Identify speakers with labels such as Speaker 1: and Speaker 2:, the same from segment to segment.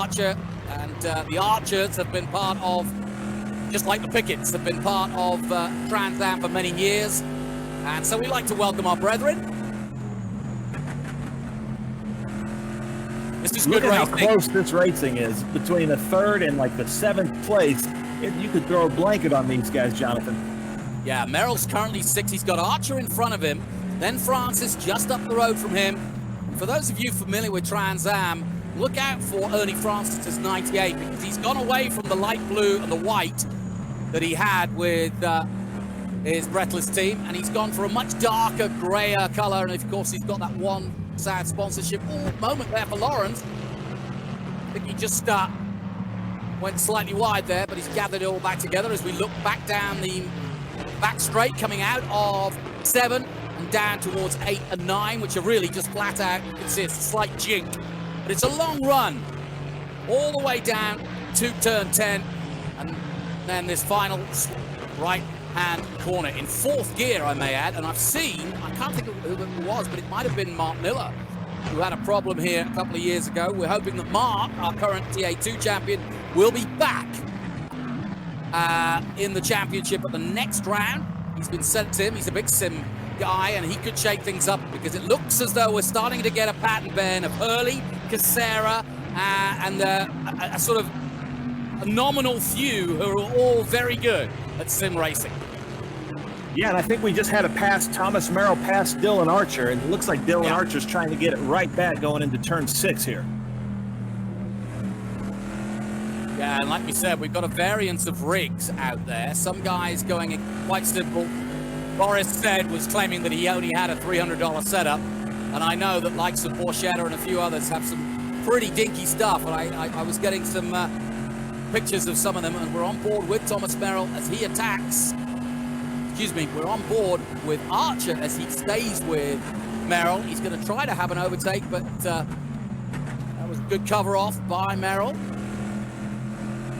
Speaker 1: Archer, and the Archers have been part of, just like the Pickets, have been part of Trans Am for many years. And so we like to welcome our brethren. This is good racing.
Speaker 2: Look at how close this racing is between the third and like the seventh place. You could throw a blanket on these guys, Jonathan.
Speaker 1: Yeah, Merrill's currently 6th. He's got Archer in front of him. Then Francis just up the road from him. For those of you familiar with Trans Am, look out for Ernie Francis's 98 because he's gone away from the light blue and the white that he had with his Breathless team, and he's gone for a much darker, grayer color. And of course, he's got that one sad sponsorship. Moment there for Lawrence. I think he just went slightly wide there, but he's gathered it all back together as we look back down the back straight, coming out of 7 and down towards 8 and 9, which are really just flat out. You can see it's a slight jink, but it's a long run all the way down to turn 10, and then this final right-hand corner in 4th gear, I may add. And I've seen, I can't think of who it was, but it might have been Mark Miller, who had a problem here a couple of years ago. We're hoping that Mark, our current TA2 champion, will be back in the championship at the next round. He's been sent to him. He's a big sim guy, and he could shake things up because it looks as though we're starting to get a pattern, Ben, of Hurley, Casera, and a sort of a nominal few who are all very good at sim racing.
Speaker 2: Yeah, and I think we just had a pass. Thomas Merrill passed Dylan Archer, and it looks like Dylan Archer's trying to get it right back going into turn 6 here.
Speaker 1: Yeah, and like we said, we've got a variance of rigs out there. Some guys going quite simple. Boris said was claiming that he only had a $300 setup, and I know that likes of Borchetta and a few others have some pretty dinky stuff, and I was getting some pictures of some of them, and we're on board with Thomas Merrill as he attacks. Excuse me, we're on board with Archer as he stays with Merrill. He's going to try to have an overtake, but that was a good cover off by Merrill.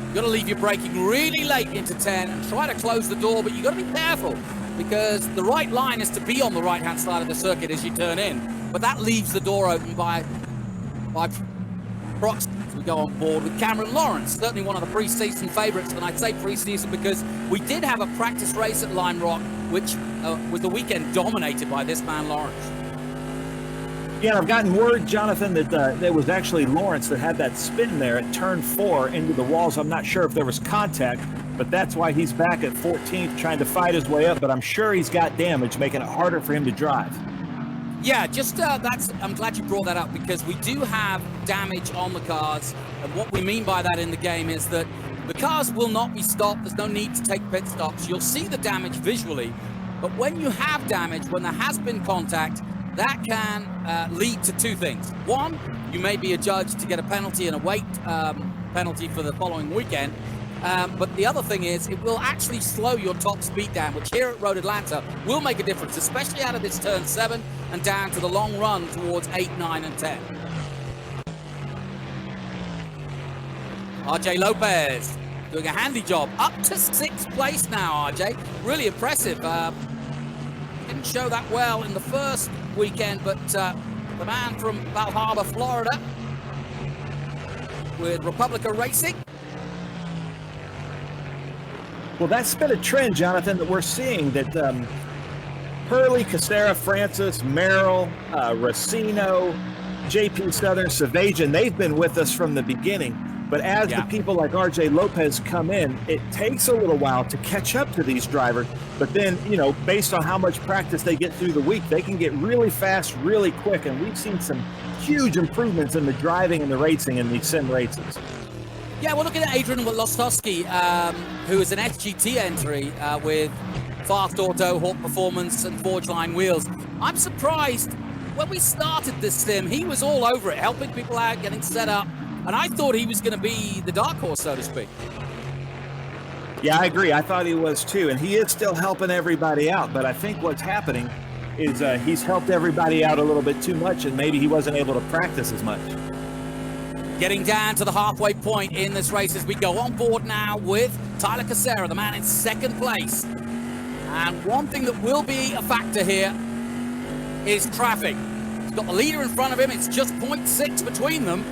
Speaker 1: You've got to leave your braking really late into 10 and try to close the door, but you've got to be careful because the right line is to be on the right-hand side of the circuit as you turn in, but that leaves the door open by proxy. We go on board with Cameron Lawrence, certainly one of the pre-season favorites, and I'd say pre-season because we did have a practice race at Lime Rock, which was the weekend dominated by this man Lawrence.
Speaker 2: Yeah, and I've gotten word, Jonathan, that it was actually Lawrence that had that spin there at turn 4 into the walls. I'm not sure if there was contact, but that's why he's back at 14th trying to fight his way up, but I'm sure he's got damage, making it harder for him to drive.
Speaker 1: Yeah, just I'm glad you brought that up because we do have damage on the cars, and what we mean by that in the game is that the cars will not be stopped. There's no need to take pit stops. You'll see the damage visually, but when you have damage, when there has been contact, that can lead to two things. One, you may be adjudged to get a penalty and a weight penalty for the following weekend. But the other thing is it will actually slow your top speed down, which here at Road Atlanta will make a difference, especially out of this turn 7 and down to the long run towards 8, 9, and 10. RJ Lopez doing a handy job. Up to 6th place now, RJ. Really impressive. Didn't show that well in the first weekend, but the man from Val Harbor, Florida, with Republica Racing.
Speaker 2: Well, that's been a trend, Jonathan, that we're seeing, that Hurley, Casera, Francis, Merrill, Racino, JP Southern, Savajan, they've been with us from the beginning. But as the people like RJ Lopez come in, it takes a little while to catch up to these drivers. But then, you know, based on how much practice they get through the week, they can get really fast, really quick. And we've seen some huge improvements in the driving and the racing in these sim races.
Speaker 1: Yeah, we're looking at Adrian Lostowski, who is an SGT entry with Fast Auto, Hawk Performance, and Forge Line wheels. I'm surprised when we started this sim, he was all over it, helping people out, getting set up. And I thought he was going to be the dark horse, so to speak.
Speaker 2: Yeah, I agree. I thought he was too. And he is still helping everybody out. But I think what's happening is he's helped everybody out a little bit too much, and maybe he wasn't able to practice as much.
Speaker 1: Getting down to the halfway point in this race as we go on board now with Tyler Casera, the man in 2nd place. And one thing that will be a factor here is traffic. He's got the leader in front of him. It's just 0.6 between them.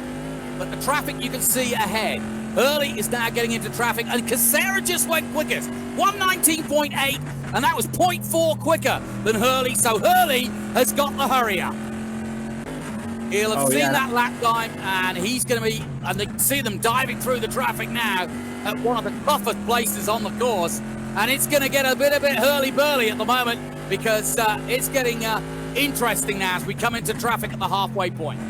Speaker 1: but the traffic you can see ahead. Hurley is now getting into traffic, and Casera just went quickest, 119.8, and that was 0.4 quicker than Hurley, so Hurley has got the hurry up. He'll have seen that lap time, and he's going to be, and they can see them diving through the traffic now at one of the toughest places on the course, and it's going to get a bit hurly-burly at the moment, because it's getting interesting now as we come into traffic at the halfway point.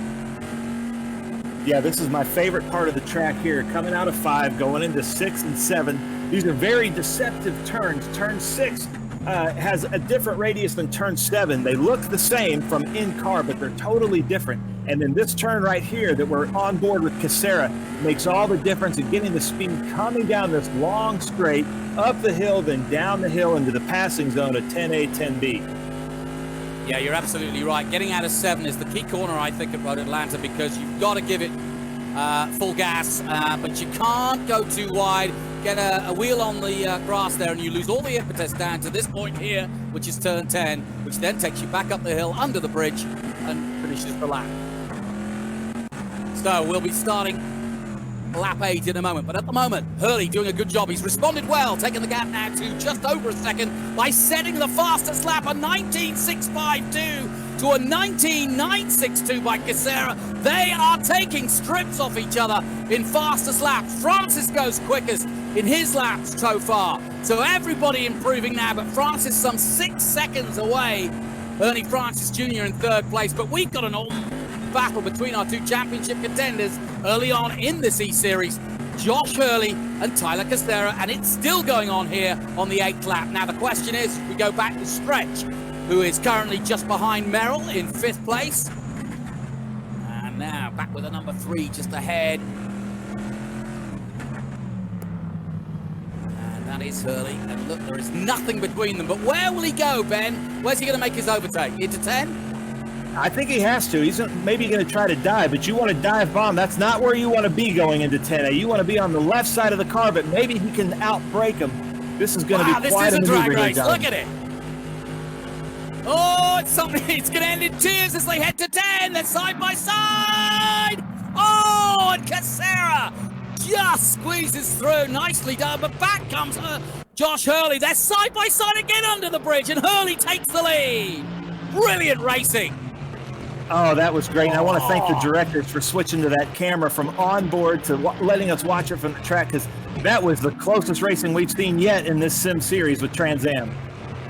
Speaker 2: Yeah, this is my favorite part of the track here, coming out of 5, going into 6 and 7. These are very deceptive turns. Turn 6 has a different radius than turn 7. They look the same from in-car, but they're totally different. And then this turn right here that we're on board with Casera makes all the difference in getting the speed coming down this long straight, up the hill, then down the hill into the passing zone of 10A, 10B.
Speaker 1: Yeah, you're absolutely right. Getting out of 7 is the key corner, I think, at Road Atlanta, because you've got to give it full gas, but you can't go too wide. Get a wheel on the grass there, and you lose all the impetus down to this point here, which is turn 10, which then takes you back up the hill, under the bridge, and finishes the lap. So we'll be starting lap 8 in a moment, but at the moment, Hurley doing a good job. He's responded well, taking the gap now to just over a second by setting the fastest lap, a 19.652 to a 19.962 by Casera. They are taking strips off each other in fastest laps. Francis goes quickest in his laps so far, so everybody improving now, but Francis some 6 seconds away. Ernie Francis Jr. in 3rd place, but we've got an battle between our 2 championship contenders early on in this E-Series, Josh Hurley and Tyler Casera, and it's still going on here on the 8th lap. Now the question is, we go back to Stretch, who is currently just behind Merrill in 5th place, and now back with a number 3 just ahead, and that is Hurley. And look, there is nothing between them, but where will he go, Ben? Where's he going to make his overtake? Into 10?
Speaker 2: I think he has to. He's maybe going to try to dive, but you want to dive bomb. That's not where you want to be going into 10A. You want to be on the left side of the car, but maybe he can outbrake him. This is going to be quite a
Speaker 1: drag
Speaker 2: maneuver
Speaker 1: race.
Speaker 2: here,
Speaker 1: Look at it. Oh, it's something. It's going to end in tears as they head to 10. They're side by side. Oh, and Casera just squeezes through. Nicely done, but back comes Josh Hurley. They're side by side again under the bridge, and Hurley takes the lead. Brilliant racing.
Speaker 2: Oh, that was great. And I want to thank the directors for switching to that camera from onboard to letting us watch it from the track, because that was the closest racing we've seen yet in this sim series with Trans Am.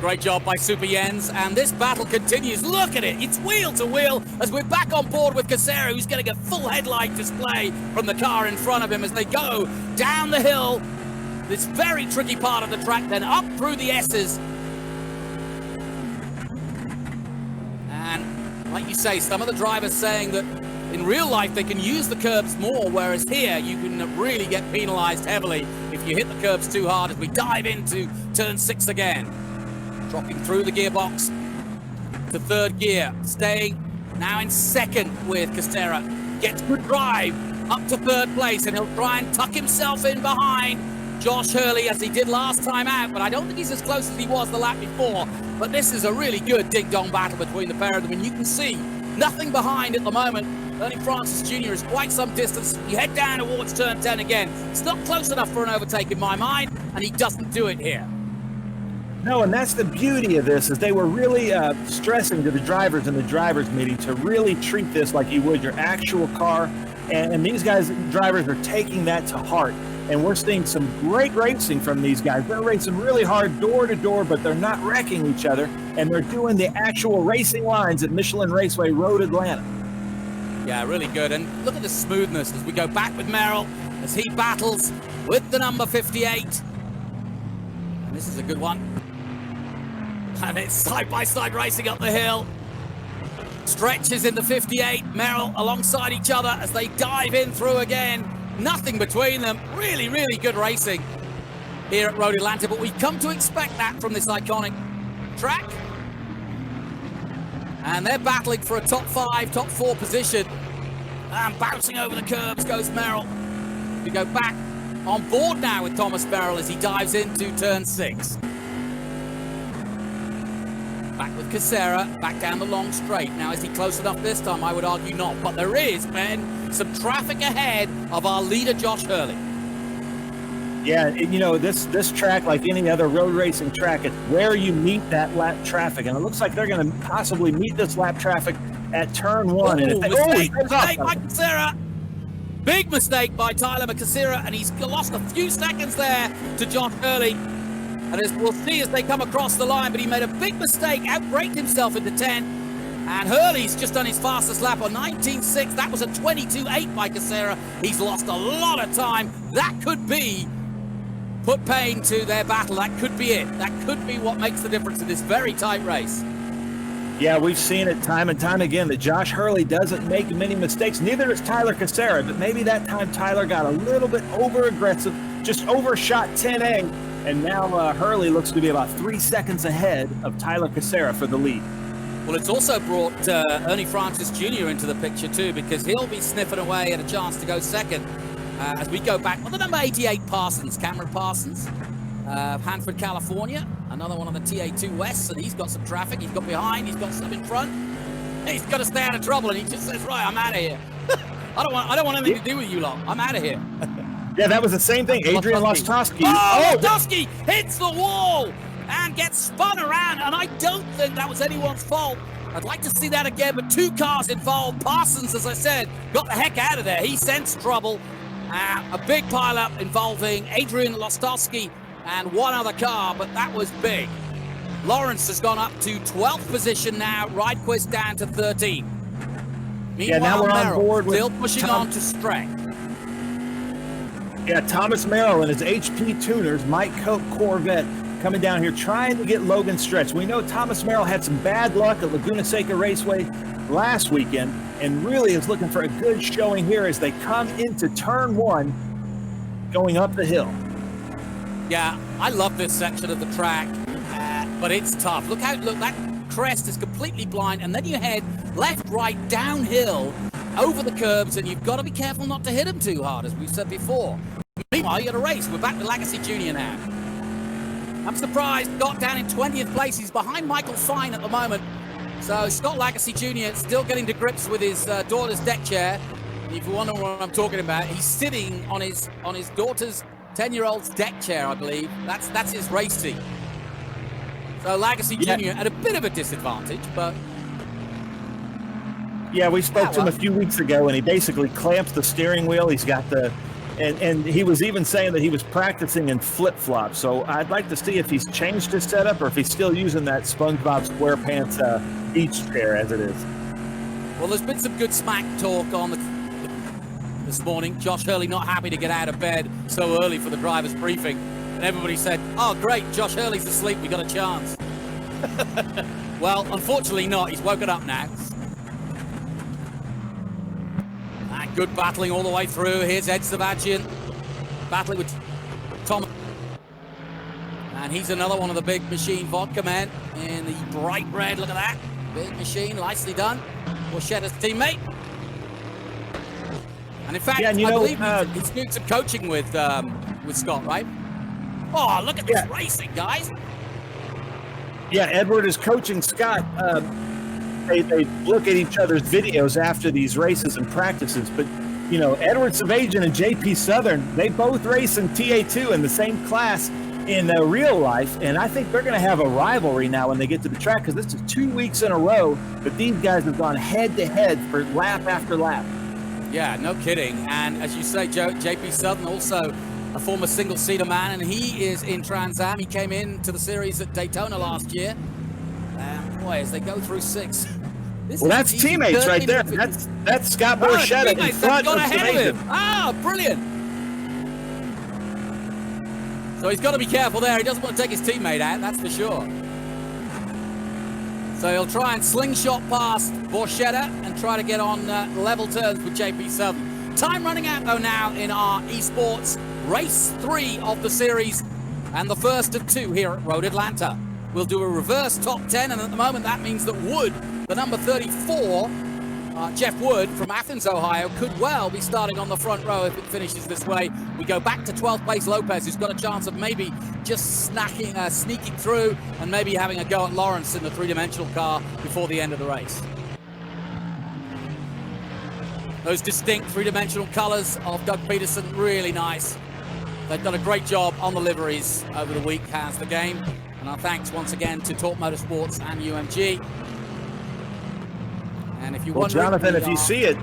Speaker 1: Great job by Super Jens, and this battle continues. Look at it. It's wheel to wheel as we're back on board with Casera, who's getting a full headlight display from the car in front of him as they go down the hill, this very tricky part of the track, then up through the S's. Like you say, some of the drivers saying that in real life they can use the curbs more, whereas here you can really get penalized heavily if you hit the curbs too hard as we dive into turn 6 again. Dropping through the gearbox to 3rd gear, staying now in 2nd with Casera. Gets good drive up to 3rd place, and he'll try and tuck himself in behind Josh Hurley as he did last time out, but I don't think he's as close as he was the lap before. But this is a really good ding-dong battle between the pair of them, and you can see nothing behind at the moment. Ernie Francis Jr. is quite some distance. You head down towards turn 10 again. It's not close enough for an overtake in my mind, and he doesn't do it here.
Speaker 2: No, and that's the beauty of this, is they were really stressing to the drivers in the drivers meeting to really treat this like you would your actual car, and these guys, drivers, are taking that to heart. And we're seeing some great racing from these guys. They're racing really hard door to door, but they're not wrecking each other, and they're doing the actual racing lines at Michelin Raceway Road Atlanta.
Speaker 1: Yeah, really good. And look at the smoothness as we go back with Merrill as he battles with the number 58. And this is a good one. And it's side-by-side racing up the hill. Stretch is in the 58, Merrill alongside each other as they dive in through again. Nothing between them. Really, really good racing here at Road Atlanta, but we've come to expect that from this iconic track. And they're battling for a top 5, top 4 position. And bouncing over the curbs goes Merrill. We go back on board now with Thomas Merrill as he dives into turn 6. Back with Casera, back down the long straight. Now, is he close enough this time? I would argue not. But there is, Ben, some traffic ahead of our leader, Josh Hurley.
Speaker 2: Yeah, you know, this track, like any other road racing track, it's where you meet that lap traffic. And it looks like they're going to possibly meet this lap traffic at turn one.
Speaker 1: Mistake by Casera. Big mistake by Tyler Casera, and he's lost a few seconds there to Josh Hurley. And as we'll see as they come across the line, but he made a big mistake, outbraked himself into 10. And Hurley's just done his fastest lap on 19.6. That was a 22.8 by Casera. He's lost a lot of time. That could be put pain to their battle. That could be it. That could be what makes the difference in this very tight race.
Speaker 2: Yeah, we've seen it time and time again that Josh Hurley doesn't make many mistakes. Neither does Tyler Casera, but maybe that time Tyler got a little bit over-aggressive, just overshot 10A. And now Hurley looks to be about 3 seconds ahead of Tyler Casera for the lead.
Speaker 1: Well, it's also brought Ernie Francis Jr. into the picture too, because he'll be sniffing away at a chance to go second as we go back. Well, the number 88 Parsons, Cameron Parsons, Hanford, California, another one on the TA2 West, and he's got some traffic. He's got behind, he's got some in front. He's got to stay out of trouble, and he just says, "Right, I'm out of here. I don't want anything to do with you lot. I'm out of here."
Speaker 2: Yeah, that was the same thing. Adrian Lostowski.
Speaker 1: Lostowski hits the wall and gets spun around, and I don't think that was anyone's fault. I'd like to see that again, but 2 cars involved. Parsons, as I said, got the heck out of there. He sensed trouble. A big pileup involving Adrian Lostowski and one other car, but that was big. Lawrence has gone up to 12th position now. Rydquist down to 13. Meanwhile,
Speaker 2: now we're on board with
Speaker 1: still pushing on to Streck.
Speaker 2: Yeah, Thomas Merrill and his HP tuners, Mike Coke Corvette, coming down here trying to get Logan stretched. We know Thomas Merrill had some bad luck at Laguna Seca Raceway last weekend and really is looking for a good showing here as they come into turn 1 going up the hill.
Speaker 1: Yeah, I love this section of the track, but it's tough. Look, that crest is completely blind, and then you head left, right, downhill, over the curbs, and you've got to be careful not to hit them too hard, as we've said before. Meanwhile, you got a race. We're back to Laguna Jr. now. I'm surprised, got down in 20th place. He's behind Michael Fine at the moment. So Scott Lagasse Jr. still getting to grips with his daughter's deck chair. If you wonder what I'm talking about, he's sitting on his daughter's 10-year-old's deck chair, I believe. That's his race seat. So Lagasse Jr. at a bit of a disadvantage, but...
Speaker 2: Yeah, we spoke to him a few weeks ago, and he basically clamps the steering wheel. He's got the... And he was even saying that he was practicing in flip-flops. So I'd like to see if he's changed his setup or if he's still using that SpongeBob SquarePants beach chair as it is.
Speaker 1: Well, there's been some good smack talk on this morning. Josh Hurley not happy to get out of bed so early for the driver's briefing. And everybody said, "Oh, great, Josh Hurley's asleep. We got a chance." Well, unfortunately not. He's woken up now. Good battling all the way through. Here's Ed Savagian battling with Tom. And he's another one of the big machine vodka men in the bright red. Look at that. Big machine, nicely done. Borchetta's teammate. And in fact, I believe he's doing some coaching with Scott, right? Oh, look at this racing, guys.
Speaker 2: Yeah, Edward is coaching Scott. They look at each other's videos after these races and practices, but you know, Edward Savagian and JP Southern, they both race in TA2 in the same class in real life, and I think they're going to have a rivalry now when they get to the track, because this is 2 weeks in a row that these guys have gone head-to-head for lap after lap.
Speaker 1: Yeah, no kidding. And as you say, JP Southern also a former single-seater man, and he is in Trans Am. He came into the series at Daytona last year. Boy, as they go through 6.
Speaker 2: Well, that's teammates right there. That's Scott Borchetta in front of him.
Speaker 1: Ah, brilliant. So he's got to be careful there. He doesn't want to take his teammate out, that's for sure. So he'll try and slingshot past Borchetta and try to get on level terms with JP Southern. Time running out, though, now in our esports race 3 of the series, and the first of 2 here at Road Atlanta. We'll do a reverse top 10, and at the moment that means that Wood, the number 34, Jeff Wood from Athens, Ohio, could well be starting on the front row if it finishes this way. We go back to 12th place Lopez, who's got a chance of maybe just sneaking through and maybe having a go at Lawrence in the three-dimensional car before the end of the race. Those distinct three-dimensional colors of Doug Peterson, really nice. They've done a great job on the liveries over the week, has the game. And our thanks once again to Torque Motorsports and UMG. And if you
Speaker 2: well, Jonathan, if you see it,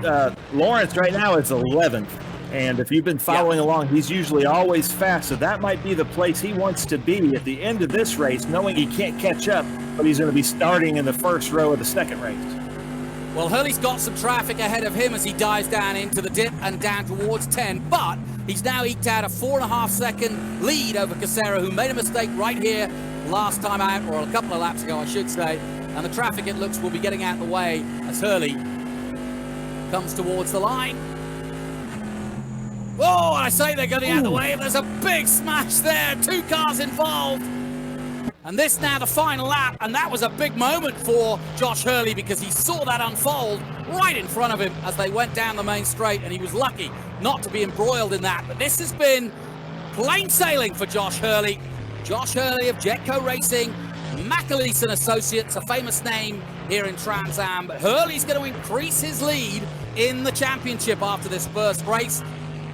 Speaker 2: Lawrence right now is 11th. And if you've been following along, he's usually always fast. So that might be the place he wants to be at the end of this race, knowing he can't catch up, but he's going to be starting in the first row of the second race.
Speaker 1: Well, Hurley's got some traffic ahead of him as he dives down into the dip and down towards 10, but he's now eked out a 4.5-second lead over Casera, who made a mistake right here last time out, or a couple of laps ago, I should say. And the traffic, it looks, will be getting out of the way as Hurley comes towards the line. Oh, I say they're getting out of the way. There's a big smash there. 2 cars involved. And this now the final lap, and that was a big moment for Josh Hurley because he saw that unfold right in front of him as they went down the main straight, and he was lucky not to be embroiled in that. But this has been plain sailing for Josh Hurley. Josh Hurley of Jetco Racing, McAleese and Associates, a famous name here in Trans Am. But Hurley's going to increase his lead in the championship after this first race.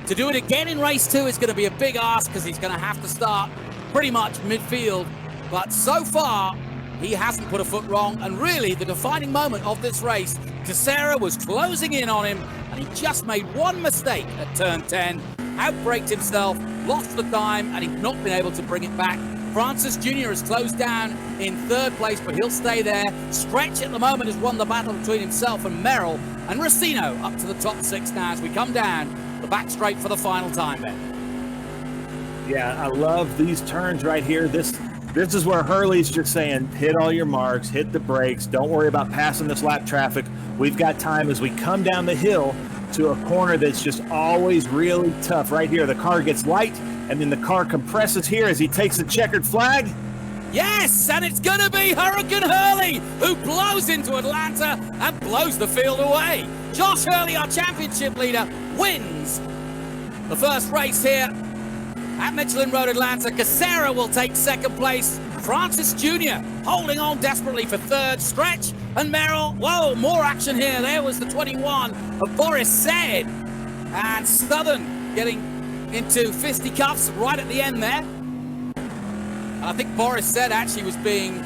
Speaker 1: To do it again in race 2 is going to be a big ask because he's going to have to start pretty much midfield. But so far, he hasn't put a foot wrong. And really, the defining moment of this race, Casera was closing in on him, and he just made one mistake at turn 10, outbraked himself, lost the time, and he's not been able to bring it back. Francis Jr. has closed down in 3rd place, but he'll stay there. Stretch at the moment has won the battle between himself and Merrill, and Racino up to the top 6 now as we come down the back straight for the final time then.
Speaker 2: Yeah, I love these turns right here. This is where Hurley's just saying, hit all your marks, hit the brakes, don't worry about passing this lap traffic. We've got time as we come down the hill to a corner that's just always really tough. Right here, the car gets light, and then the car compresses here as he takes the checkered flag.
Speaker 1: Yes, and it's going to be Hurricane Hurley who blows into Atlanta and blows the field away. Josh Hurley, our championship leader, wins the first race here at Michelin Road Atlanta. Casera will take 2nd place. Francis Jr. holding on desperately for 3rd. Stretch and Merrill. Whoa, more action here. There was the 21 of Boris Said. And Southern getting into fisticuffs right at the end there. I think Boris Said actually was being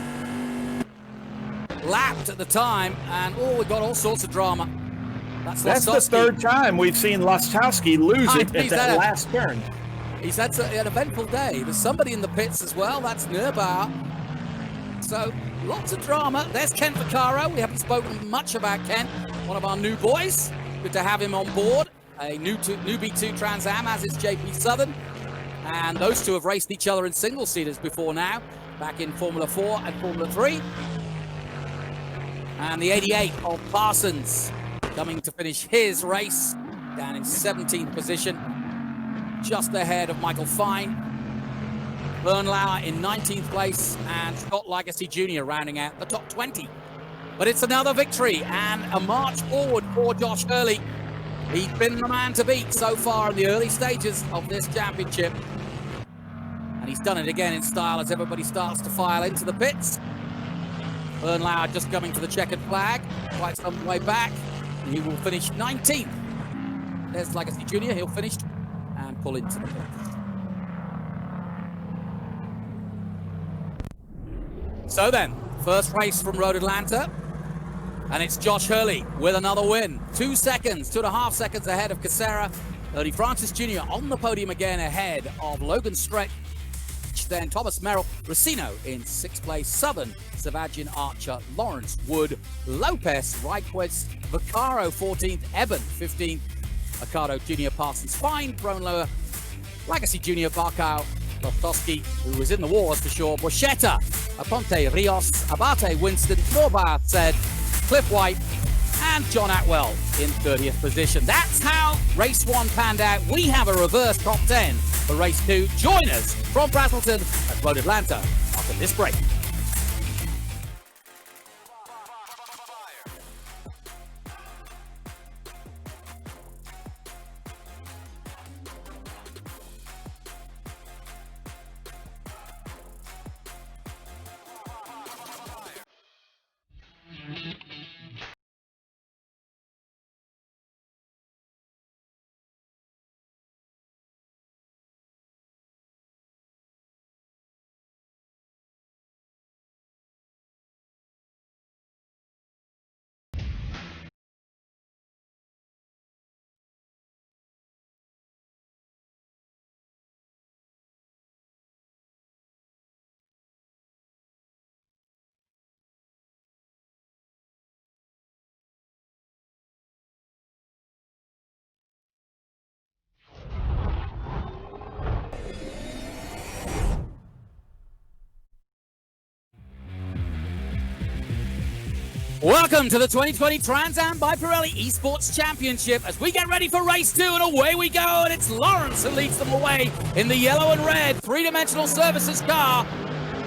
Speaker 1: lapped at the time. And, we got all sorts of drama. That's
Speaker 2: the 3rd time we've seen Laskowski lose it at that last turn.
Speaker 1: He's had an eventful day. There's somebody in the pits as well. That's Nerbauer. So lots of drama. There's Ken Vaccaro. We haven't spoken much about Ken, one of our new boys. Good to have him on board. A new B2 Trans Am, as is JP Southern. And those two have raced each other in single-seaters before now, back in Formula 4 and Formula 3. And the 88 of Parsons coming to finish his race down in 17th position. Just ahead of Michael Fine. Bernlauer in 19th place, and Scott Legacy Jr. rounding out the top 20. But it's another victory and a march forward for Josh Hurley. He's been the man to beat so far in the early stages of this championship. And he's done it again in style as everybody starts to file into the pits. Bernlauer just coming to the checkered flag, quite some way back. He will finish 19th. There's Legacy Jr., he'll finish and pull into the pits. So then, first race from Road Atlanta, and it's Josh Hurley with another win. 2 seconds, 2.5 seconds ahead of Casera. Early Francis Jr. on the podium again ahead of Logan Stretch, then Thomas Merrill, Racino in 6th place, Southern, Savagin, Archer, Lawrence, Wood, Lopez, Reichwitz, Vaccaro 14th, Eben 15th, Ricardo Jr., Parsons, Fine, Bronlower, Legacy Jr., Barkow, Rostowski, who was in the wars for sure, Boschetta, Aponte, Rios, Abate, Winston, Norbar, Said, Cliff White, and John Atwell in 30th position. That's how race 1 panned out. We have a reverse top 10 for race 2. Join us from Braselton at Road Atlanta after this break. Welcome to the 2020 Trans Am by Pirelli Esports Championship as we get ready for race 2, and away we go, and it's Lawrence who leads them away in the yellow and red three-dimensional services car.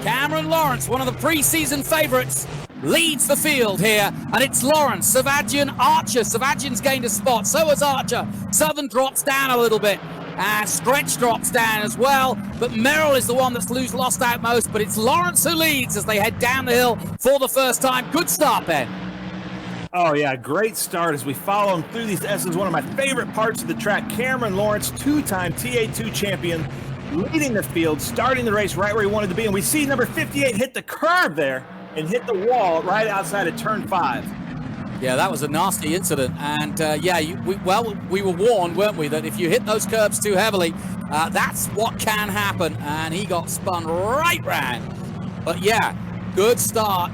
Speaker 1: Cameron Lawrence, one of the pre-season favorites, leads the field here, and it's Lawrence, Savagian, Archer. Savagian's gained a spot, so has Archer. Southern drops down a little bit. Stretch drops down as well, but Merrill is the one that's lost out most, but it's Lawrence who leads as they head down the hill for the first time. Good start, Ben.
Speaker 2: Oh, yeah, great start as we follow him through these S's. One of my favorite parts of the track. Cameron Lawrence, two-time TA2 champion, leading the field, starting the race right where he wanted to be, and we see number 58 hit the curb there and hit the wall right outside of turn 5.
Speaker 1: Yeah, that was a nasty incident, and we were warned, weren't we, that if you hit those curbs too heavily, that's what can happen, and he got spun right round. But yeah, good start.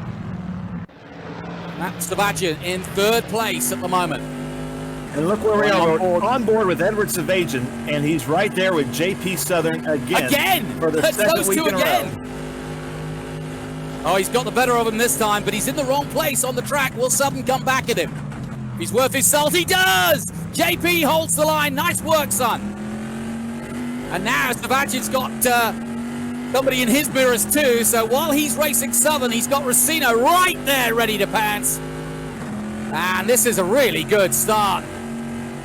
Speaker 1: That's Savagian in third place at the moment.
Speaker 2: And look where we are, on board with Edward Savagian, and he's right there with JP Southern again for the second week in a row.
Speaker 1: Oh, he's got the better of him this time, but he's in the wrong place on the track. Will Southern come back at him? If he's worth his salt, he does! JP holds the line. Nice work, son. And now Savagian's got somebody in his mirrors too, so while he's racing Southern, he's got Racino right there ready to pounce. And this is a really good start.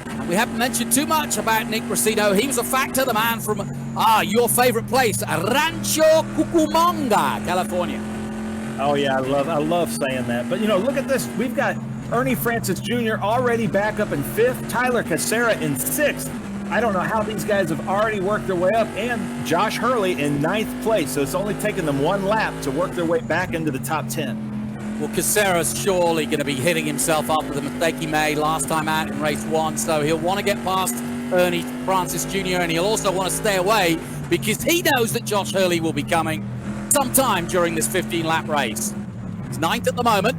Speaker 1: And we haven't mentioned too much about Nick Racino. He was a factor, the man from your favorite place, Rancho Cucamonga, California.
Speaker 2: Oh, yeah, I love saying that. But, look at this. We've got Ernie Francis Jr. already back up in 5th, Tyler Casera in 6th. I don't know how these guys have already worked their way up, and Josh Hurley in 9th place. So it's only taken them one lap to work their way back into the top 10.
Speaker 1: Well, Casera's surely going to be hitting himself after the mistake he made last time out in race 1. So he'll want to get past Ernie Francis Jr., and he'll also want to stay away because he knows that Josh Hurley will be coming sometime during this 15-lap race. It's 9th at the moment,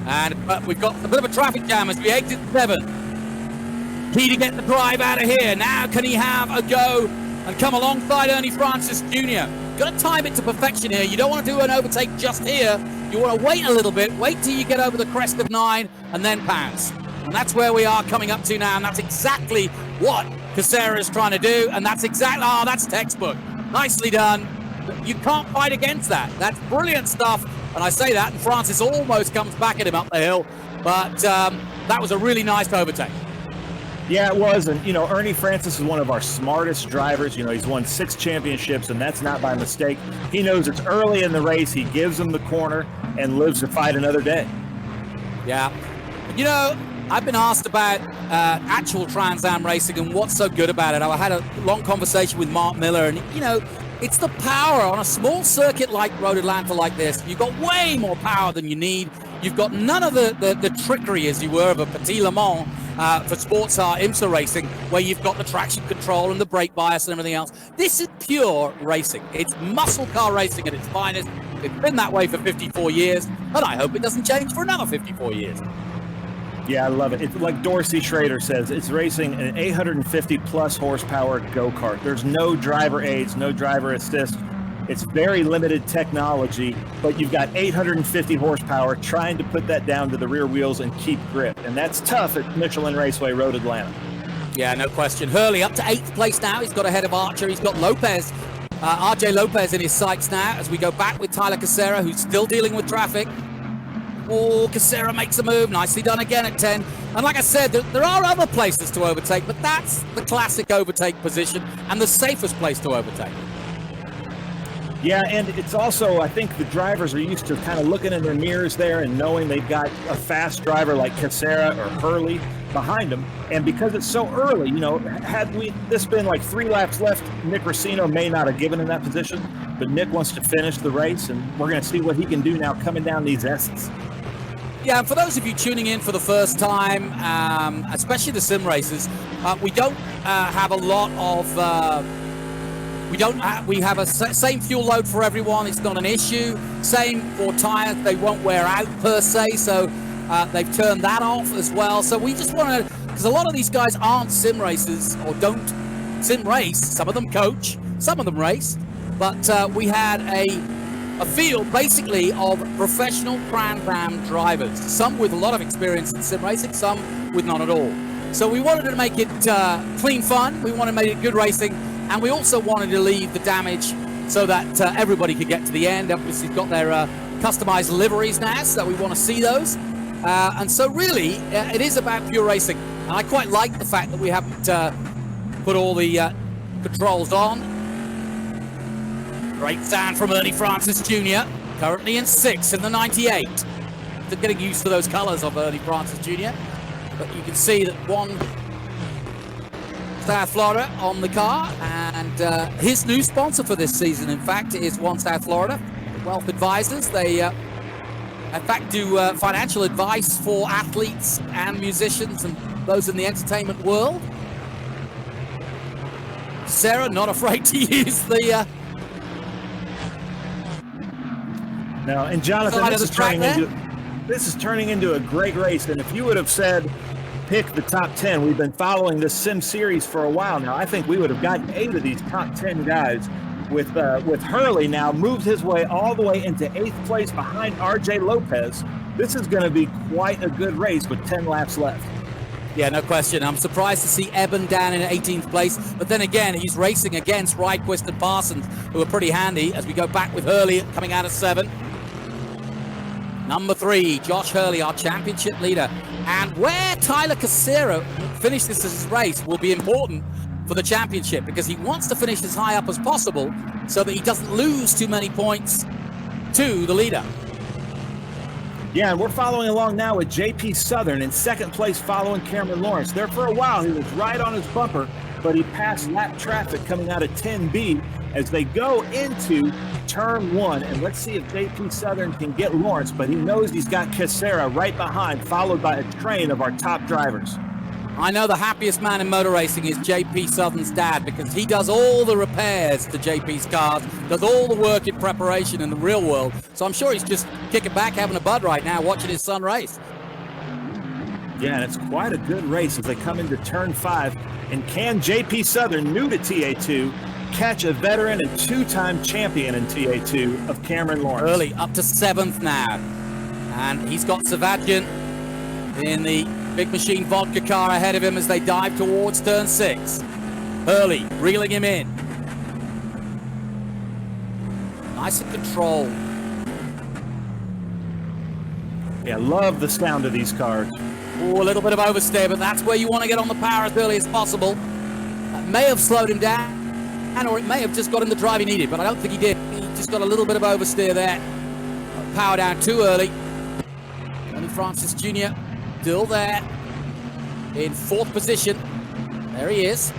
Speaker 1: and we've got a bit of a traffic jam as we exit 7. Key to get the drive out of here. Now can he have a go and come alongside Ernie Francis Jr.? Got to time it to perfection here. You don't want to do an overtake just here. You want to wait a little bit, wait till you get over the crest of 9, and then pounce. And that's where we are coming up to now, and that's exactly what Casera is trying to do, and that's that's textbook. Nicely done. You can't fight against that. That's brilliant stuff. And I say that, and Francis almost comes back at him up the hill. But that was a really nice overtake.
Speaker 2: Yeah, it was. And, Ernie Francis is one of our smartest drivers. He's won 6 championships, and that's not by mistake. He knows it's early in the race. He gives them the corner and lives to fight another day.
Speaker 1: Yeah. I've been asked about actual Trans Am racing and what's so good about it. I had a long conversation with Mark Miller, and, it's the power on a small circuit like Road Atlanta like this. You've got way more power than you need. You've got none of the trickery, as you were, of a Petit Le Mans for sports car IMSA racing, where you've got the traction control and the brake bias and everything else. This is pure racing. It's muscle car racing at its finest. It's been that way for 54 years, and I hope it doesn't change for another 54 years.
Speaker 2: Yeah, I love it. It's like Dorsey Schrader says, it's racing an 850-plus horsepower go-kart. There's no driver aids, no driver assist. It's very limited technology, but you've got 850 horsepower trying to put that down to the rear wheels and keep grip. And that's tough at Michelin Raceway Road Atlanta. Yeah,
Speaker 1: no question. Hurley up to 8th place now. He's got ahead of Archer. He's got Lopez, RJ Lopez in his sights now as we go back with Tyler Casera, who's still dealing with traffic. Oh, Casera makes a move. Nicely done again at 10. And like I said, there are other places to overtake, but that's the classic overtake position and the safest place to overtake.
Speaker 2: Yeah, and it's also, I think the drivers are used to kind of looking in their mirrors there and knowing they've got a fast driver like Casera or Hurley behind them. And because it's so early, had this been like 3 laps left, Nick Racino may not have given him that position, but Nick wants to finish the race, and we're going to see what he can do now coming down these S's.
Speaker 1: Yeah, and for those of you tuning in for the first time, especially the sim races, we don't have a lot of... we have a same fuel load for everyone. It's not an issue. Same for tires. They won't wear out per se, so they've turned that off as well. So we just want to, because a lot of these guys aren't sim racers or don't sim race. Some of them coach, some of them race. But we had a a field basically of professional Trans Am drivers, some with a lot of experience in sim racing, some with none at all. So we wanted to make it clean fun, we wanted to make it good racing, and we also wanted to leave the damage so that everybody could get to the end. Obviously, we've got their customized liveries now, so we want to see those. And so really, it is about pure racing. And I quite like the fact that we haven't put all the controls on. Great sound from Ernie Francis Jr., currently in 6th in the 98. They're getting used to those colors of Ernie Francis Jr. But you can see that one South Florida on the car, and his new sponsor for this season, in fact, is One South Florida, Wealth Advisors. They, in fact, do financial advice for athletes and musicians and those in the entertainment world. Sarah, not afraid to use the...
Speaker 2: No, and Jonathan, this is turning into a great race. And if you would have said, pick the top 10, we've been following this sim series for a while now. I think we would have gotten 8 of these top 10 guys. With Hurley now moved his way all the way into 8th place behind RJ Lopez. This is going to be quite a good race with 10 laps left.
Speaker 1: Yeah, no question. I'm surprised to see Eben down in 18th place, but then again, he's racing against Ryquist and Parsons, who are pretty handy as we go back with Hurley coming out of 7. Number 3, Josh Hurley, our championship leader. And where Tyler Casero finishes this race will be important for the championship, because he wants to finish as high up as possible so that he doesn't lose too many points to the leader.
Speaker 2: Yeah, and we're following along now with JP Southern in 2nd place following Cameron Lawrence. There for a while, he was right on his bumper, but he passed lap traffic coming out of 10B as they go into turn 1. And let's see if JP Southern can get Lawrence, but he knows he's got Casera right behind, followed by a train of our top drivers.
Speaker 1: I know the happiest man in motor racing is JP Southern's dad, because he does all the repairs to JP's cars, does all the work in preparation in the real world. So I'm sure he's just kicking back, having a bud right now, watching his son race.
Speaker 2: Yeah, and it's quite a good race as they come into turn 5. And can JP Southern, new to TA2, catch a veteran and 2-time champion in TA2 of Cameron Lawrence?
Speaker 1: Early, up to 7th now. And he's got Savadjian in the Big Machine Vodka car ahead of him as they dive towards turn 6. Hurley reeling him in. Nice and controlled.
Speaker 2: Yeah, love the sound of these cars.
Speaker 1: Oh, a little bit of oversteer, but that's where you want to get on the power as early as possible. That may have slowed him down, or it may have just got him the drive he needed, but I don't think he did. He just got a little bit of oversteer there. Power down too early. Ernie Francis Jr. still there in 4th position. There he is.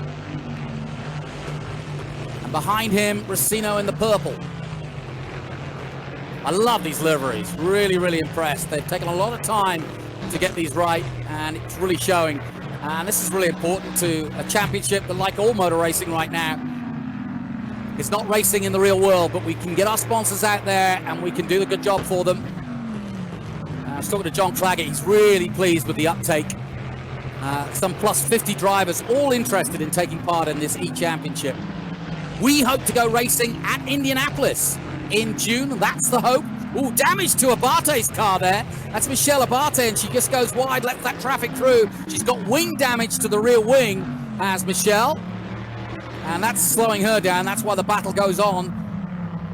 Speaker 1: And behind him, Racino in the purple. I love these liveries. Really, really impressed. They've taken a lot of time to get these right, and it's really showing. And this is really important to a championship that, like all motor racing right now, it's not racing in the real world, but we can get our sponsors out there and we can do a good job for them. I was talking to John Claggett. He's really pleased with the uptake. Some plus 50 drivers all interested in taking part in this E-Championship. We hope to go racing at Indianapolis in June. That's the hope. Ooh, damage to Abate's car there. That's Michelle Abate, and she just goes wide, lets that traffic through. She's got wing damage to the rear wing, as Michelle. And that's slowing her down. That's why the battle goes on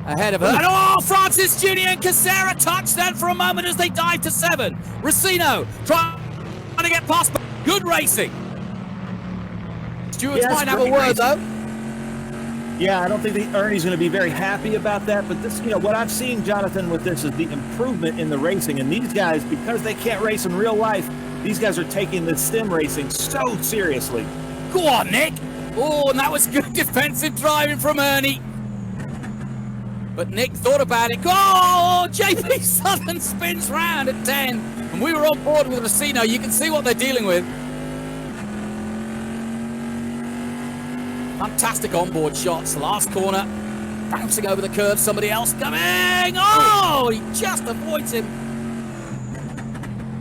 Speaker 1: ahead of her. And oh, Francis Jr. and Casera touch that for a moment as they dive to 7. Racino trying to get past. Good racing. Stewards might have a word, though.
Speaker 2: Yeah, I don't think Ernie's going to be very happy about that. But this, what I've seen, Jonathan, with this is the improvement in the racing. And these guys, because they can't race in real life, these guys are taking the sim racing so seriously.
Speaker 1: Go on, Nick. Oh, and that was good defensive driving from Ernie. But Nick thought about it. Oh, JP Southern spins round at 10. And we were on board with Racino. You can see what they're dealing with. Fantastic onboard shots. Last corner. Bouncing over the curve. Somebody else coming. Oh, he just avoids him.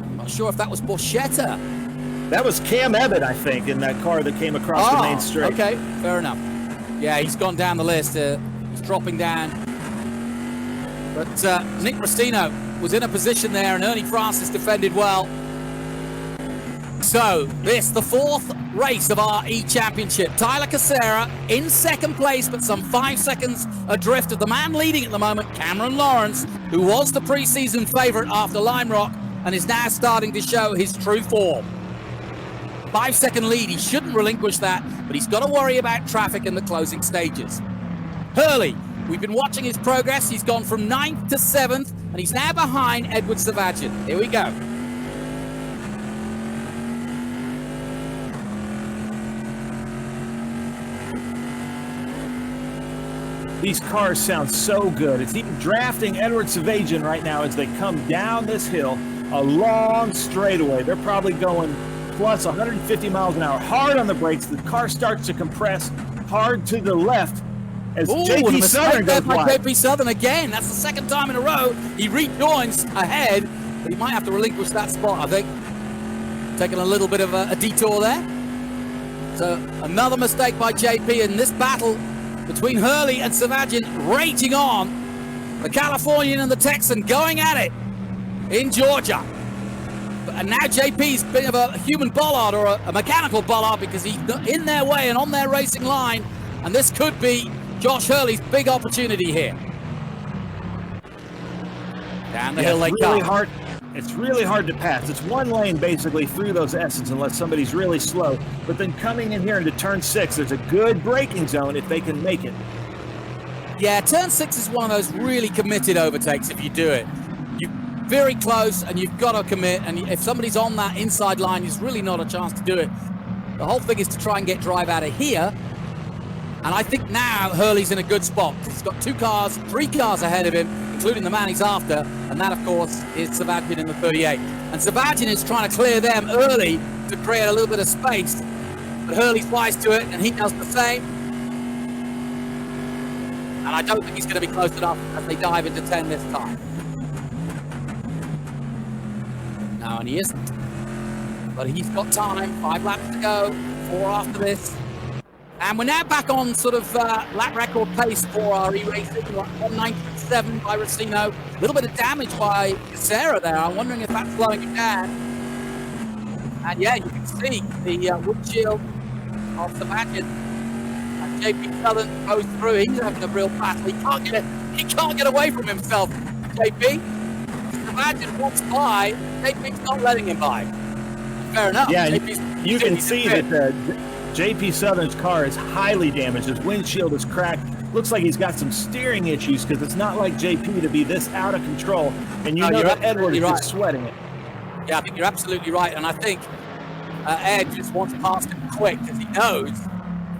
Speaker 1: I'm not sure if that was Borchetta.
Speaker 2: That was Cam Ebbett, I think, in that car that came across the main straight.
Speaker 1: Okay, fair enough. Yeah, he's gone down the list. He's dropping down. But Nick Racino was in a position there, and Ernie Francis defended well. So this, the fourth race of our E-Championship. Tyler Casera in second place, but some 5 seconds adrift of the man leading at the moment, Cameron Lawrence, who was the preseason favorite after Lime Rock and is now starting to show his true form. 5-second lead, he shouldn't relinquish that, but he's got to worry about traffic in the closing stages. Hurley, we've been watching his progress. He's gone from 9th to 7th, and he's now behind Edward Savagin. Here we go.
Speaker 2: These cars sound so good. It's even drafting Edward Savagin right now as they come down this hill, a long straightaway. They're probably going plus 150 miles an hour. Hard on the brakes. The car starts to compress hard to the left as JP Southern goes wide.
Speaker 1: JP Southern again. That's the second time in a row. He rejoins ahead, but he might have to relinquish that spot, I think. Taking a little bit of a detour there. So another mistake by JP in this battle between Hurley and Savagin raging on. The Californian and the Texan going at it in Georgia. And now JP's a bit of a human bollard, or a mechanical bollard, because he's in their way and on their racing line. And this could be Josh Hurley's big opportunity here. Down the hill they come.
Speaker 2: It's really hard to pass. It's one lane basically through those S's unless somebody's really slow. But then coming in here into turn 6, there's a good braking zone if they can make it.
Speaker 1: Yeah, turn 6 is one of those really committed overtakes if you do it. You're very close and you've got to commit. And if somebody's on that inside line, there's really not a chance to do it. The whole thing is to try and get drive out of here. And I think now Hurley's in a good spot. He's got 3 cars ahead of him, including the man he's after, and that, of course, is Savagin in the 38. And Savagin is trying to clear them early to create a little bit of space, but Hurley's wise to it, and he does the same. And I don't think he's going to be close enough as they dive into 10 this time. No, and he isn't. But he's got time, 5 laps to go, 4 after this. And we're now back on sort of lap record pace for our e-racing. 197 by Racino. A little bit of damage by Casera there. I'm wondering if that's slowing him down. And yeah, you can see the windshield of Savagin. And JP Southern goes through. He's having a real battle. He can't get away from himself, JP. Savagin walks by. JP's not letting him by. Fair enough.
Speaker 2: Yeah, you can see that JP Southern's car is highly damaged. His windshield is cracked. Looks like he's got some steering issues because it's not like JP to be this out of control. And you know that Edward is just sweating it.
Speaker 1: Yeah, I think you're absolutely right. And I think Ed just wants past him quick because he knows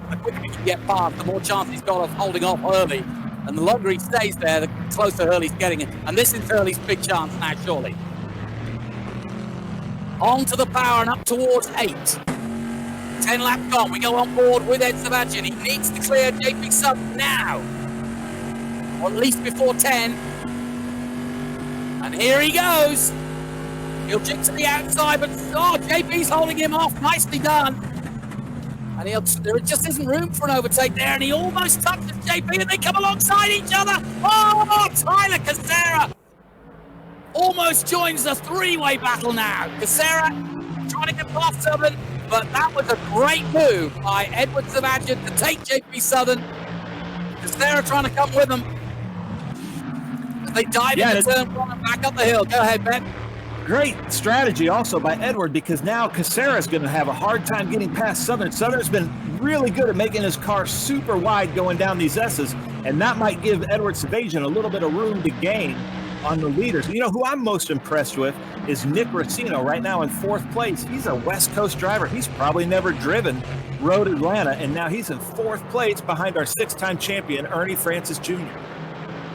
Speaker 1: the quicker he can get past, the more chance he's got of holding off Hurley. And the longer he stays there, the closer Hurley's getting it. And this is Hurley's big chance now, surely. On to the power and up towards 8. 10 laps gone. We go on board with Ed Savagin. He needs to clear JP Southern now, or at least before 10. And here he goes. He'll jig to the outside, but JP's holding him off. Nicely done. And there just isn't room for an overtake there, and he almost touches JP, and they come alongside each other. Oh, Tyler Casera almost joins the 3-way battle now. Casera trying to get past Southern. But that was a great move by Edward Savagin to take JP Southern. Casera trying to come with them. As they dive into turn 1 and back up the hill. Go ahead, Ben.
Speaker 2: Great strategy also by Edward, because now Casera's going to have a hard time getting past Southern. Southern's been really good at making his car super wide going down these S's, and that might give Edward Savagin a little bit of room to gain on the leaders. You know who I'm most impressed with is Nick Racino, right now in 4th place. He's a West Coast driver. He's probably never driven Road Atlanta, and now he's in 4th place behind our 6-time champion, Ernie Francis Jr.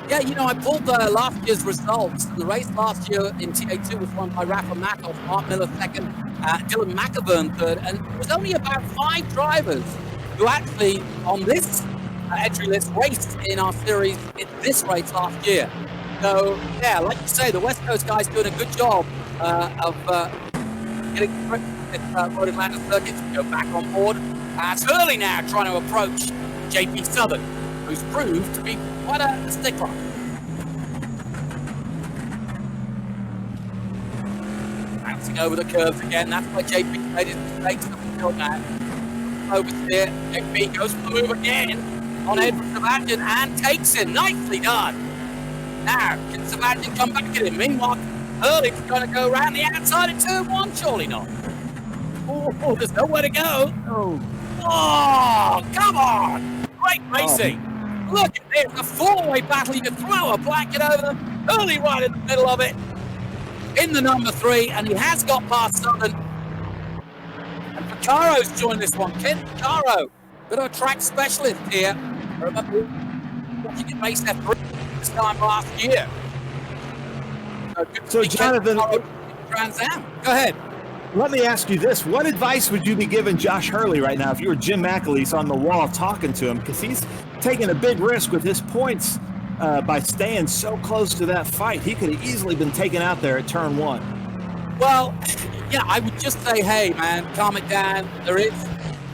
Speaker 1: Yeah, you know, I pulled last year's results. The race last year in TA2 was won by Rafa Matos, Mark Miller 2nd, Dylan McAvern 3rd, and it was only about 5 drivers who actually, on this entry list, raced in our series in this race last year. So, yeah, like you say, the West Coast guys doing a good job of getting the Road Atlanta circuit to go back on board. It's Hurley now trying to approach JP Southern, who's proved to be quite a stickler. bouncing over the curves again. That's why JP made his mistakes up until now. Oversteer. JP goes for the move again on Edward Sebastian and takes him. Nicely done. Now, can Sebastian come back at him? Meanwhile, Hurley's going to go around the outside of turn one. Surely not. Oh, there's nowhere to go. Oh, come on. Great racing. Look at this. A four-way battle. You can throw a blanket over them. Hurley right in the middle of it. In the number 3, and he has got past Southern. And Piccaro's joined this one. Ken Piccaro, bit of a track specialist here. I remember watching him race F3 this time last year.
Speaker 2: So Jonathan,
Speaker 1: Trans Am. Go ahead.
Speaker 2: Let me ask you this. What advice would you be giving Josh Hurley right now if you were Jim McAleese on the wall talking to him? Because he's taking a big risk with his points by staying so close to that fight. He could have easily been taken out there at turn 1.
Speaker 1: Well, yeah, I would just say, hey, man, calm it down. There is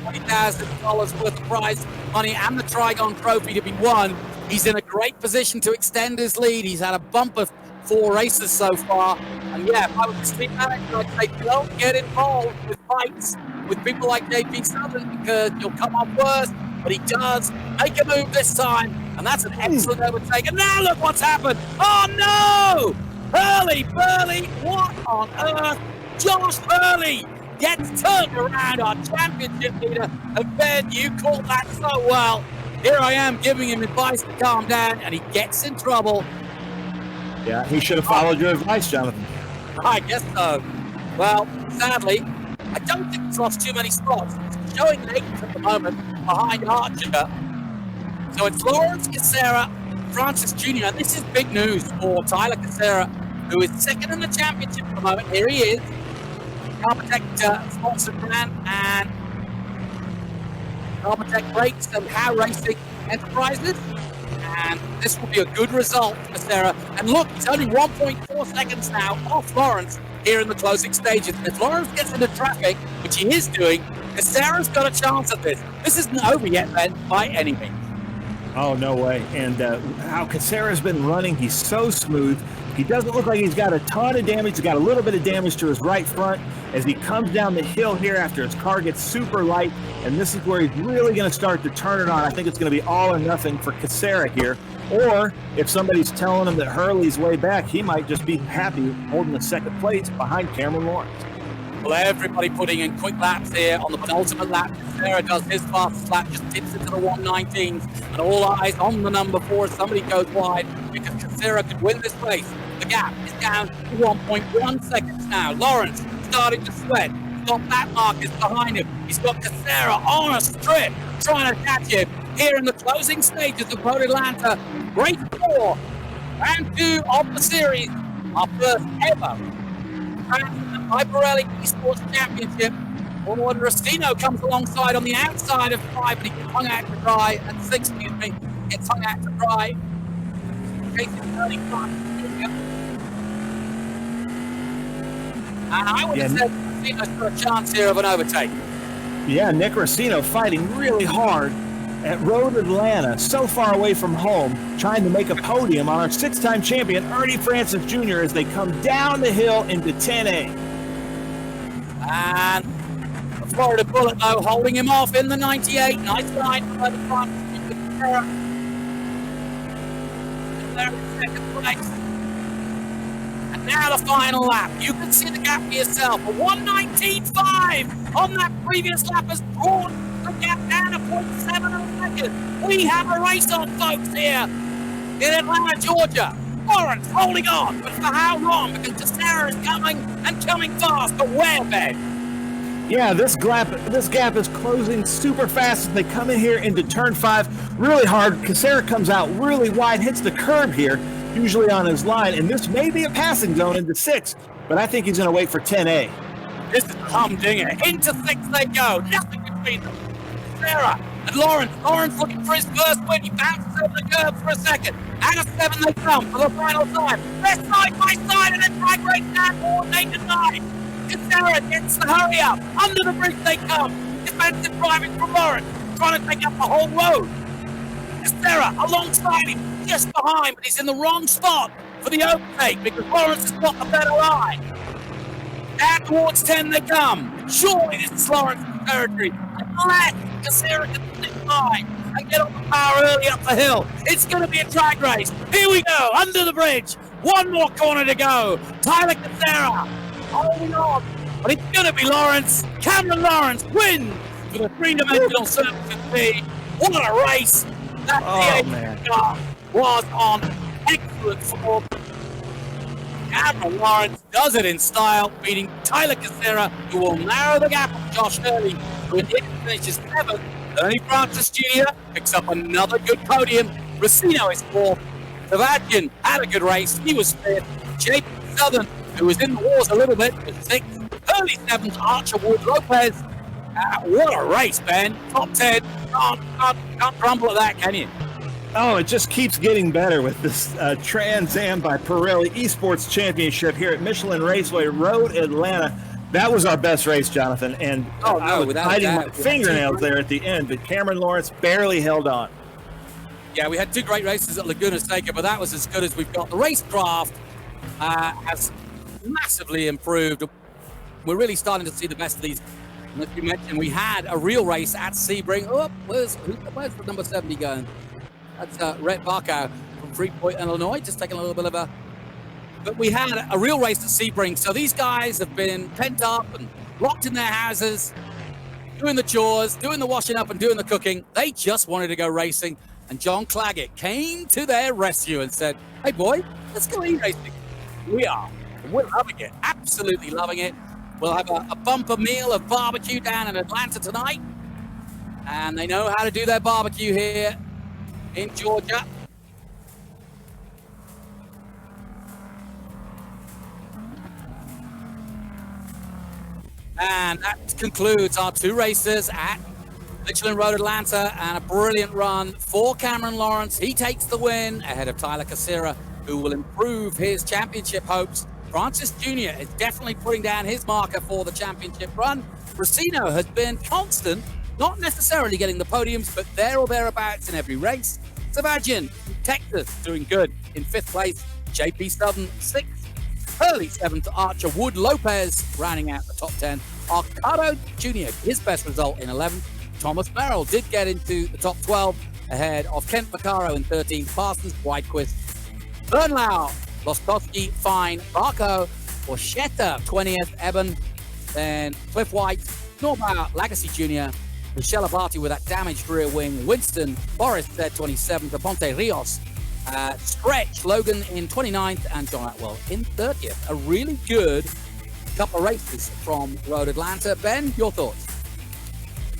Speaker 1: $20,000 worth of prize money and the Trigon Trophy to be won. He's in a great position to extend his lead. He's had a bump of 4 races so far. And yeah, if I was a sleep manager, I'd say don't get involved with fights with people like JP Southern because you'll come off worse. But he does make a move this time, and that's an excellent overtake. And now look what's happened. Oh no! Hurley, what on earth? Josh Hurley gets turned around, our championship leader. And Ben, you called that so well. Here I am giving him advice to calm down, and he gets in trouble.
Speaker 2: Yeah, he should have followed your advice, Jonathan.
Speaker 1: I guess so. Well, sadly, I don't think he's lost too many spots. He's showing 8th at the moment behind Archer. So it's Lawrence Casera, Francis Jr. And this is big news for Tyler Casera, who is 2nd in the championship at the moment. Here he is. Carbotech sponsored brand and Carbotech Brakes and How Racing Enterprises. And this will be a good result for Sarah. And look, it's only 1.4 seconds now off Lawrence here in the closing stages. And if Lawrence gets into traffic, which he is doing, Sarah's got a chance at this. This isn't over yet, Ben, by any means.
Speaker 2: Oh, no way. And how Casera's been running, he's so smooth. He doesn't look like he's got a ton of damage. He's got a little bit of damage to his right front as he comes down the hill here after his car gets super light. And this is where he's really going to start to turn it on. I think it's going to be all or nothing for Casera here. Or if somebody's telling him that Hurley's way back, he might just be happy holding the 2nd place behind Cameron Lawrence.
Speaker 1: Well, everybody putting in quick laps here on the penultimate lap. Casera does his fastest lap, just tips into the 119s. And all eyes on the number 4. Somebody goes wide because Casera could win this race. The gap is down to 1.1 seconds now. Lawrence starting to sweat. He's got back markers behind him. He's got Casera on a strip trying to catch him here in the closing stages of Road Atlanta. Race 4, round 2 of the series. Our first ever Pirelli Esports Championship. Oh, and Racino comes alongside on the outside of 5, but he gets hung out to dry. And 6, gets hung out to dry. And I would have said Racino's got a chance here of an overtake.
Speaker 2: Yeah, Nick Racino fighting really hard at Road Atlanta, so far away from home, trying to make a podium on our 6-time champion, Ernie Francis Jr., as they come down the hill into 10A.
Speaker 1: And the Florida Bullet, though, holding him off in the 98. Nice line from the front. There in 2nd place. And now the final lap. You can see the gap for yourself. A 119.5 on that previous lap has drawn the gap down to 0.7 of a second. We have a race on, folks, here in Atlanta, Georgia. Lawrence holding on, but for how long? Because Casera is coming and coming fast. But where, Ben?
Speaker 2: Yeah, this gap is closing super fast as they come in here into turn 5 really hard. Casera comes out really wide, hits the curb here, usually on his line, and this may be a passing zone into 6, but I think he's going to wait for 10A.
Speaker 1: This is a humdinger. Into 6 they go. Nothing between them. Casera and Lawrence looking for his first win. He bounces over the curb for a second. Out of 7 they come for the final time. They're side by side and then drag race down towards 8 and 9. Casera gets the hurry up. Under the bridge they come. Defensive driving from Lawrence, trying to take up the whole road. Casera alongside him, just behind, but he's in the wrong spot for the overtake because Lawrence has got the better line. Down towards 10 they come. Surely this is Lawrence's territory. Unless Casera can slip by and get on the power early up the hill. It's going to be a drag race. Here we go, under the bridge. One more corner to go. Tyler Casera holding on. But it's going to be Lawrence. Cameron Lawrence wins for the three-dimensional Surface V. What a race. That D8 car was on excellent form. Cameron Lawrence does it in style, beating Tyler Casera, who will narrow the gap on Josh Hurley, who in the end finishes 7th. Ernie Francis Jr. picks up another good podium. Racino is 4th. Sebastian had a good race. He was 5th. JP Southern, who was in the wars a little bit, was 6th. Early 7th, Archer Wood Lopez. What a race, Ben. Top 10. Can't grumble at that, can you?
Speaker 2: Oh, it just keeps getting better with this Trans Am by Pirelli Esports Championship here at Michelin Raceway Road, Atlanta. That was our best race, Jonathan, and I was biting my fingernails there at the end, but Cameron Lawrence barely held on.
Speaker 1: Yeah, we had 2 great races at Laguna Seca, but that was as good as we've got. The racecraft has massively improved. We're really starting to see the best of these. And as you mentioned, we had a real race at Sebring. Oh, where's the number 70 going? That's Rhett Barkow from Freeport, Illinois, just taking a little bit of a... But we had a real race at Sebring, so these guys have been pent up and locked in their houses, doing the chores, doing the washing up and doing the cooking. They just wanted to go racing, and John Claggett came to their rescue and said, hey boy, let's go e-racing. We're loving it, absolutely loving it. We'll have a bumper meal of barbecue down in Atlanta tonight, and they know how to do their barbecue here in Georgia. And that concludes our 2 races at Michelin Road Atlanta, and a brilliant run for Cameron Lawrence. He takes the win ahead of Tyler Casera, who will improve his championship hopes. Francis Jr. is definitely putting down his marker for the championship run. Racino has been constant, not necessarily getting the podiums, but there or thereabouts in every race. Sebastian from Texas doing good in 5th place. JP Southern 6th. Hurley 7th. Archer Wood Lopez rounding out the top 10. Arcado Jr. his best result in 11th. Thomas Merrill did get into the top 12 ahead of Kent Vaccaro in 13th. Parsons, Whitequist, Bernlau, Loskowski, Fine, Barco, Borchetta 20th. Eben, then Cliff White, Norbauer, Lagasse Jr., Michelle Abati with that damaged rear wing. Winston, Boris said 27th. Aponte Rios, Stretch, Logan in 29th, and John Atwell in 30th. A really good couple of races from Road Atlanta. Ben, your thoughts?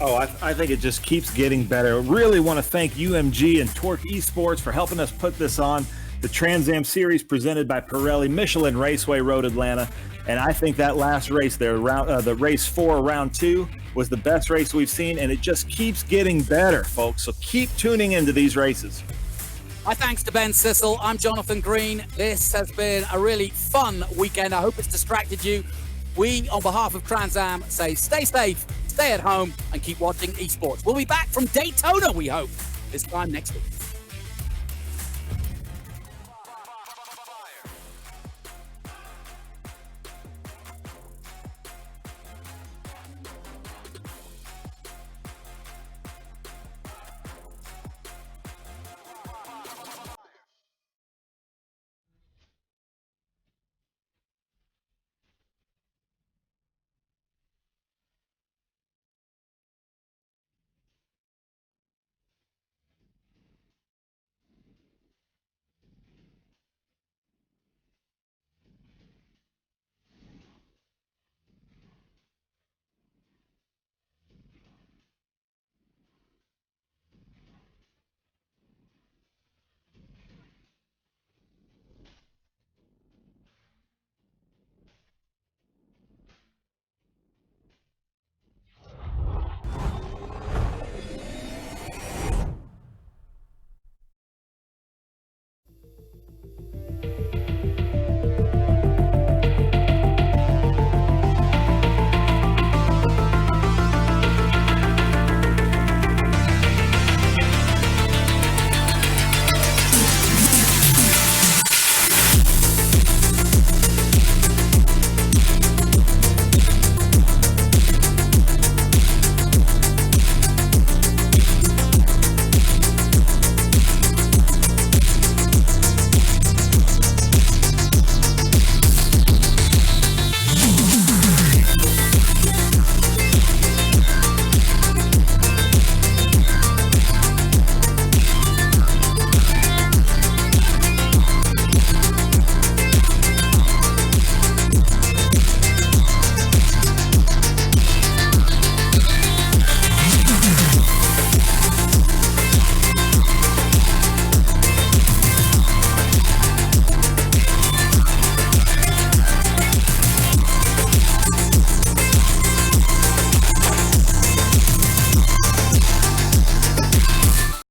Speaker 2: Oh, I think it just keeps getting better. Really want to thank UMG and Torque Esports for helping us put this on. The Trans Am Series presented by Pirelli, Michelin Raceway Road Atlanta. And I think that last race there, the race 4, round 2, was the best race we've seen, and it just keeps getting better, folks. So keep tuning into these races.
Speaker 1: My thanks to Ben Sissel. I'm Jonathan Green. This has been a really fun weekend. I hope it's distracted you. We, on behalf of Trans Am, say stay safe, stay at home, and keep watching esports. We'll be back from Daytona, we hope, this time next week.